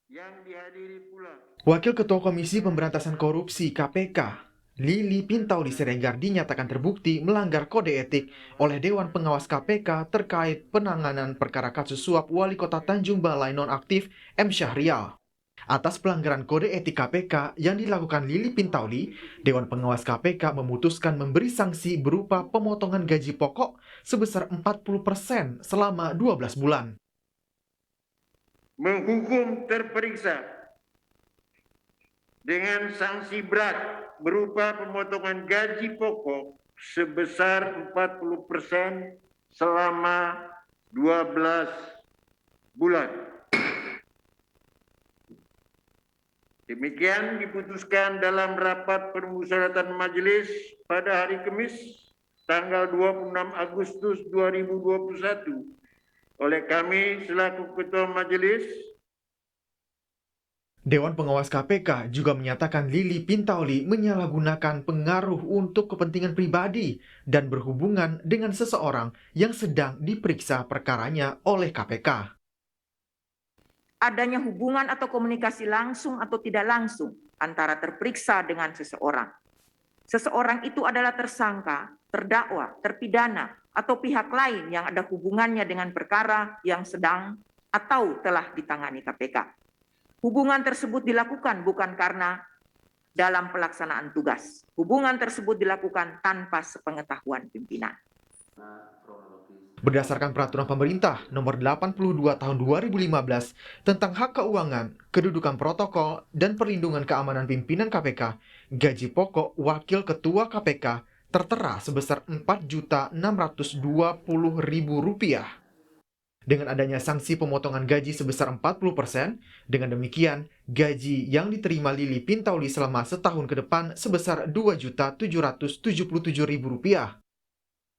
yang dihadiri pula Wakil Ketua Komisi Pemberantasan Korupsi KPK, Lili Pintauli Siregar dinyatakan terbukti melanggar kode etik oleh Dewan Pengawas KPK terkait penanganan perkara kasus suap Wali Kota Tanjung Balai nonaktif M. Syahrial. Atas pelanggaran kode etik KPK yang dilakukan Lili Pintauli, Dewan Pengawas KPK memutuskan memberi sanksi berupa pemotongan gaji pokok sebesar 40% selama 12 bulan. Menghukum terperiksa dengan sanksi berat berupa pemotongan gaji pokok sebesar 40% selama 12 bulan. Demikian diputuskan dalam rapat permusyawaratan majelis pada hari Kamis tanggal 26 Agustus 2021 oleh kami selaku Ketua Majelis. Dewan Pengawas KPK juga menyatakan Lili Pintauli menyalahgunakan pengaruh untuk kepentingan pribadi dan berhubungan dengan seseorang yang sedang diperiksa perkaranya oleh KPK. Adanya hubungan atau komunikasi langsung atau tidak langsung antara terperiksa dengan seseorang. Seseorang itu adalah tersangka, terdakwa, terpidana, atau pihak lain yang ada hubungannya dengan perkara yang sedang atau telah ditangani KPK. Hubungan tersebut dilakukan bukan karena dalam pelaksanaan tugas. Hubungan tersebut dilakukan tanpa sepengetahuan pimpinan. Berdasarkan peraturan pemerintah nomor 82 tahun 2015 tentang hak keuangan, kedudukan protokol, dan perlindungan keamanan pimpinan KPK, gaji pokok Wakil Ketua KPK tertera sebesar Rp4.620.000. Dengan adanya sanksi pemotongan gaji sebesar 40%, dengan demikian gaji yang diterima Lili Pintauli selama setahun ke depan sebesar Rp2.777.000.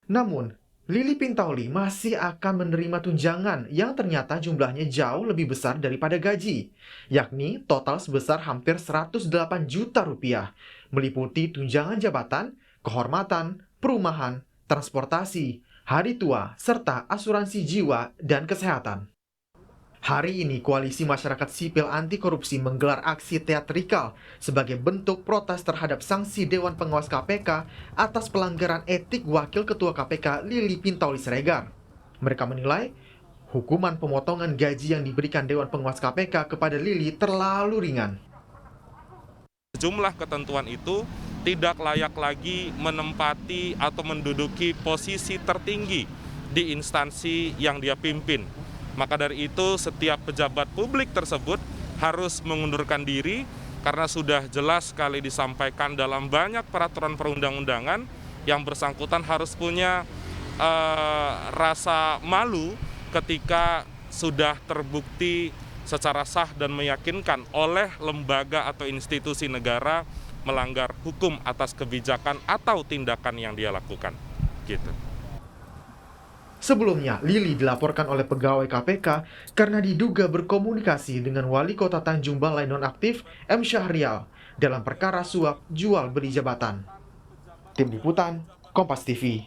Namun, Lili Pintauli masih akan menerima tunjangan yang ternyata jumlahnya jauh lebih besar daripada gaji, yakni total sebesar hampir Rp108 juta, meliputi tunjangan jabatan, kehormatan, perumahan, transportasi, hari tua, serta asuransi jiwa dan kesehatan. Hari ini, Koalisi Masyarakat Sipil Anti Korupsi menggelar aksi teatrikal sebagai bentuk protes terhadap sanksi Dewan Pengawas KPK atas pelanggaran etik Wakil Ketua KPK Lili Pintauli Siregar. Mereka menilai hukuman pemotongan gaji yang diberikan Dewan Pengawas KPK kepada Lili terlalu ringan. Jumlah ketentuan itu tidak layak lagi menempati atau menduduki posisi tertinggi di instansi yang dia pimpin. Maka dari itu setiap pejabat publik tersebut harus mengundurkan diri karena sudah jelas sekali disampaikan dalam banyak peraturan perundang-undangan yang bersangkutan harus punya rasa malu ketika sudah terbukti secara sah dan meyakinkan oleh lembaga atau institusi negara melanggar hukum atas kebijakan atau tindakan yang dia lakukan. Gitu. Sebelumnya, Lili dilaporkan oleh pegawai KPK karena diduga berkomunikasi dengan Wali Kota Tanjung Balai nonaktif M. Syahrial dalam perkara suap jual beli jabatan. Tim Liputan, Kompas TV.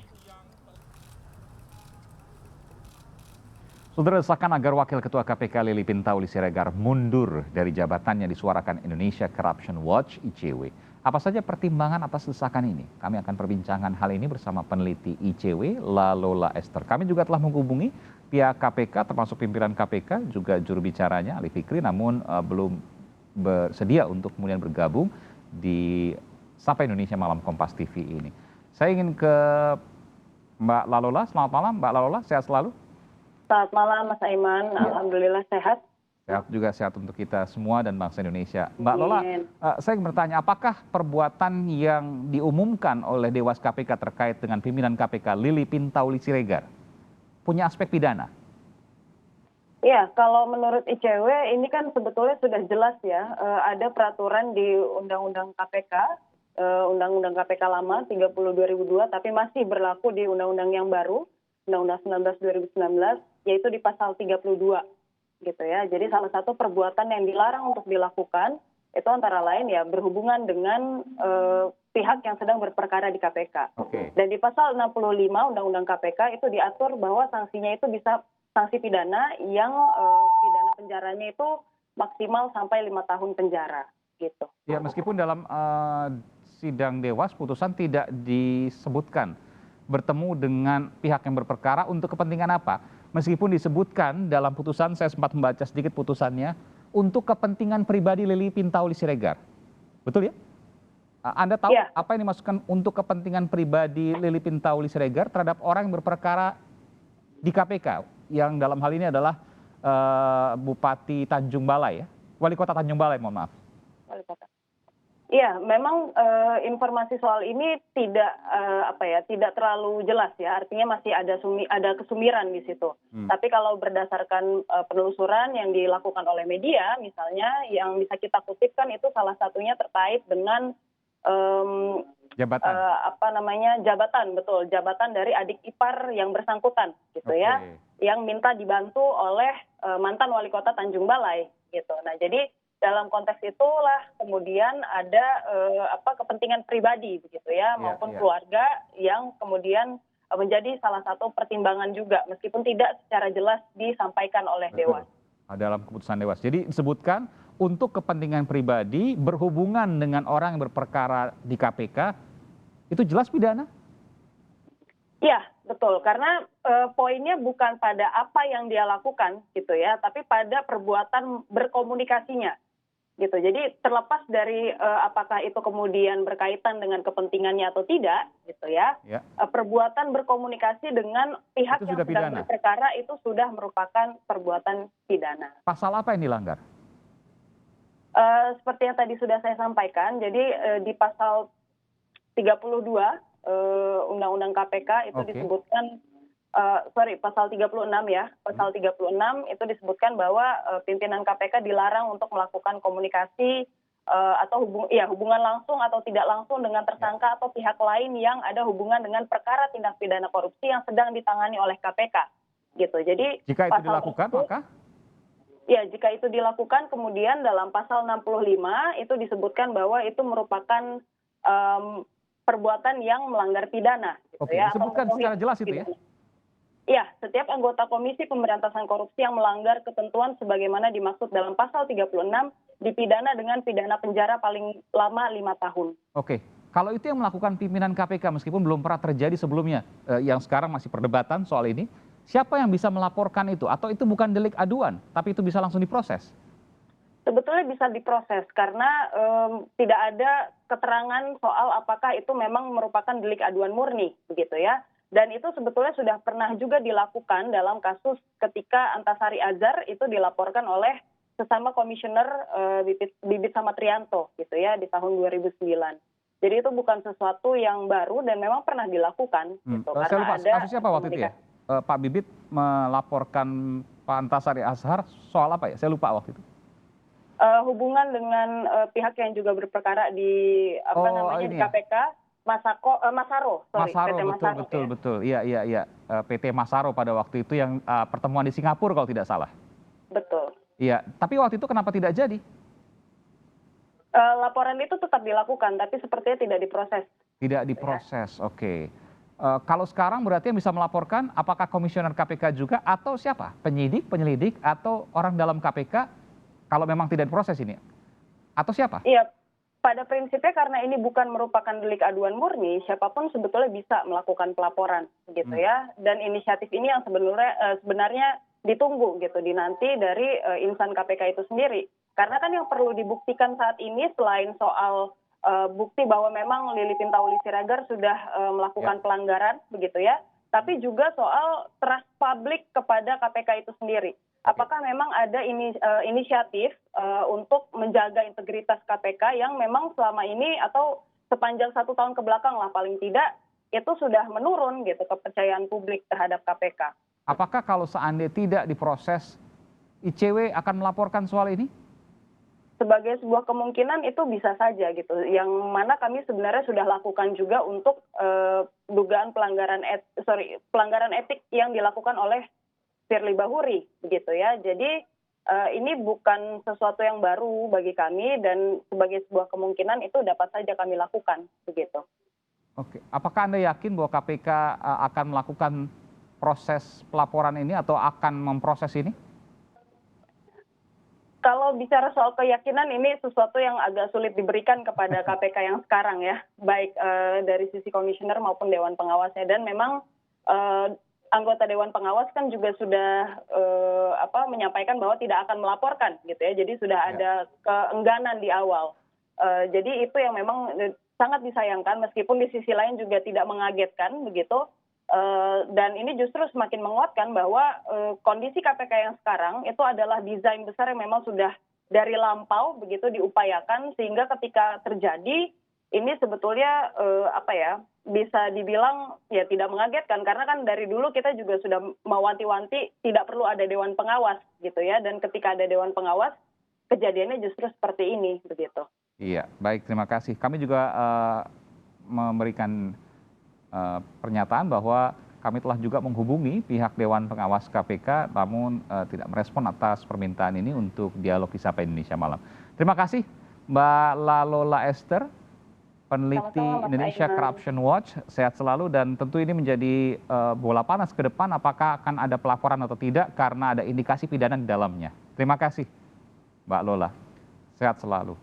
Saudara, desakan agar Wakil Ketua KPK Lili Pintauli Siregar mundur dari jabatannya disuarakan Indonesia Corruption Watch (ICW). Apa saja pertimbangan atas desakan ini? Kami akan perbincangkan hal ini bersama peneliti ICW, Lalola Esther. Kami juga telah menghubungi pihak KPK, termasuk pimpinan KPK, juga juru bicaranya Ali Fikri, namun belum bersedia untuk kemudian bergabung di Sapa Indonesia Malam Kompas TV ini. Saya ingin ke Mbak Lalola. Selamat malam, Mbak Lalola. Sehat selalu? Selamat malam, Mas Aiman. Alhamdulillah sehat. Sehat juga, sehat untuk kita semua dan bangsa Indonesia. Mbak Lola, saya ingin bertanya, apakah perbuatan yang diumumkan oleh Dewas KPK terkait dengan pimpinan KPK Lili Pintauli Siregar punya aspek pidana? Ya, kalau menurut ICW ini kan sebetulnya sudah jelas ya, ada peraturan di Undang-Undang KPK, Undang-Undang KPK lama 30 2002, tapi masih berlaku di Undang-Undang yang baru, Undang-Undang 19 2019, yaitu di pasal 32. Gitu ya. Jadi salah satu perbuatan yang dilarang untuk dilakukan itu antara lain ya berhubungan dengan pihak yang sedang berperkara di KPK. Okay. Dan di pasal 65 Undang-Undang KPK itu diatur bahwa sanksinya itu bisa sanksi pidana yang pidana penjaranya itu maksimal sampai 5 tahun penjara gitu. Ya, meskipun dalam sidang Dewas putusan tidak disebutkan bertemu dengan pihak yang berperkara untuk kepentingan apa. Meskipun disebutkan dalam putusan, saya sempat membaca sedikit putusannya, untuk kepentingan pribadi Lili Pintauli Siregar. Betul ya? Anda tahu Ya. apa yang dimaksudkan untuk kepentingan pribadi Lili Pintauli Siregar terhadap orang yang berperkara di KPK, yang dalam hal ini adalah Bupati Tanjung Balai ya? Wali Kota Tanjung Balai, mohon maaf. Wali kota. Iya, memang informasi soal ini tidak tidak terlalu jelas ya. Artinya masih ada kesumiran di situ. Tapi kalau berdasarkan penelusuran yang dilakukan oleh media, misalnya yang bisa kita kutipkan itu salah satunya terkait dengan Jabatan. jabatan dari adik ipar yang bersangkutan gitu ya, yang minta dibantu oleh mantan wali kota Tanjung Balai gitu. Nah, jadi dalam konteks itulah kemudian ada kepentingan pribadi begitu ya, maupun keluarga yang kemudian menjadi salah satu pertimbangan juga meskipun tidak secara jelas disampaikan oleh Dewas. Dalam keputusan Dewas. Jadi disebutkan untuk kepentingan pribadi berhubungan dengan orang yang berperkara di KPK, itu jelas pidana? Iya, betul. Karena poinnya bukan pada apa yang dia lakukan gitu ya, tapi pada perbuatan berkomunikasinya. Gitu. Jadi terlepas dari apakah itu kemudian berkaitan dengan kepentingannya atau tidak, gitu ya. Perbuatan berkomunikasi dengan pihak yang sedang berperkara itu sudah merupakan perbuatan pidana. Pasal apa yang dilanggar? Seperti yang tadi sudah saya sampaikan, jadi di pasal 32 Undang-Undang KPK itu disebutkan. Pasal 36 ya. Pasal 36 itu disebutkan bahwa pimpinan KPK dilarang untuk melakukan komunikasi atau hubungan langsung atau tidak langsung dengan tersangka atau pihak lain yang ada hubungan dengan perkara tindak pidana korupsi yang sedang ditangani oleh KPK. Gitu. Jadi jika itu dilakukan maka? Ya, jika itu dilakukan kemudian dalam pasal 65 itu disebutkan bahwa itu merupakan perbuatan yang melanggar pidana. Gitu ya, disebutkan secara jelas itu ya? Ya, setiap anggota Komisi Pemberantasan Korupsi yang melanggar ketentuan sebagaimana dimaksud dalam pasal 36 dipidana dengan pidana penjara paling lama 5 tahun. Oke, kalau itu yang melakukan pimpinan KPK meskipun belum pernah terjadi sebelumnya, yang sekarang masih perdebatan soal ini, siapa yang bisa melaporkan itu? Atau itu bukan delik aduan, tapi itu bisa langsung diproses? Sebetulnya bisa diproses karena tidak ada keterangan soal apakah itu memang merupakan delik aduan murni, begitu ya. Dan itu sebetulnya sudah pernah juga dilakukan dalam kasus ketika Antasari Azhar itu dilaporkan oleh sesama komisioner Bibit Samatrianto gitu ya di tahun 2009. Jadi itu bukan sesuatu yang baru dan memang pernah dilakukan. Gitu, saya lupa kasusnya apa waktu itu ya? Pak Bibit melaporkan Pak Antasari Azhar soal apa ya? Saya lupa waktu itu. Hubungan dengan pihak yang juga berperkara di di KPK. Masaro, betul. Iya. PT Masaro pada waktu itu yang pertemuan di Singapura kalau tidak salah. Betul. Iya, tapi waktu itu kenapa tidak jadi? Laporan itu tetap dilakukan, tapi sepertinya tidak diproses. Tidak diproses, oke. Kalau sekarang berarti yang bisa melaporkan apakah komisioner KPK juga atau siapa? Penyidik, penyelidik, atau orang dalam KPK kalau memang tidak diproses ini? Atau siapa? Iya. Pada prinsipnya karena ini bukan merupakan delik aduan murni, siapapun sebetulnya bisa melakukan pelaporan, gitu ya. Dan inisiatif ini yang sebenarnya ditunggu gitu dinanti dari insan KPK itu sendiri. Karena kan yang perlu dibuktikan saat ini selain soal bukti bahwa memang Lili Pintauli Siregar sudah melakukan pelanggaran, begitu ya. Tapi juga soal trust publik kepada KPK itu sendiri. Apakah memang ada inisiatif untuk menjaga integritas KPK yang memang selama ini atau sepanjang 1 tahun kebelakang lah paling tidak itu sudah menurun gitu kepercayaan publik terhadap KPK. Apakah kalau seandainya tidak diproses, ICW akan melaporkan soal ini? Sebagai sebuah kemungkinan itu bisa saja gitu. Yang mana kami sebenarnya sudah lakukan juga untuk dugaan pelanggaran etik yang dilakukan oleh Firly Bahuri, begitu ya. Jadi ini bukan sesuatu yang baru bagi kami dan sebagai sebuah kemungkinan itu dapat saja kami lakukan, begitu. Oke, apakah Anda yakin bahwa KPK akan melakukan proses pelaporan ini atau akan memproses ini? Kalau bicara soal keyakinan ini sesuatu yang agak sulit diberikan kepada KPK yang sekarang ya, baik dari sisi komisioner maupun Dewan Pengawasnya. Dan memang anggota Dewan Pengawas kan juga sudah menyampaikan bahwa tidak akan melaporkan gitu ya. Jadi sudah ada keengganan di awal. Jadi itu yang memang sangat disayangkan, meskipun di sisi lain juga tidak mengagetkan begitu. Dan ini justru semakin menguatkan bahwa kondisi KPK yang sekarang itu adalah desain besar yang memang sudah dari lampau begitu diupayakan, sehingga ketika terjadi ini sebetulnya bisa dibilang ya tidak mengagetkan, karena kan dari dulu kita juga sudah mewanti-wanti tidak perlu ada Dewan Pengawas gitu ya, dan ketika ada Dewan Pengawas kejadiannya justru seperti ini begitu. Iya, baik, terima kasih. Kami juga memberikan pernyataan bahwa kami telah juga menghubungi pihak Dewan Pengawas KPK, namun tidak merespon atas permintaan ini untuk dialog di Sapa Indonesia Malam. Terima kasih Mbak Lalola Esther, peneliti Sama-sama, Mas Indonesia Aiman. Corruption Watch. Sehat selalu, dan tentu ini menjadi bola panas ke depan apakah akan ada pelaporan atau tidak karena ada indikasi pidana di dalamnya. Terima kasih Mbak Lola, sehat selalu.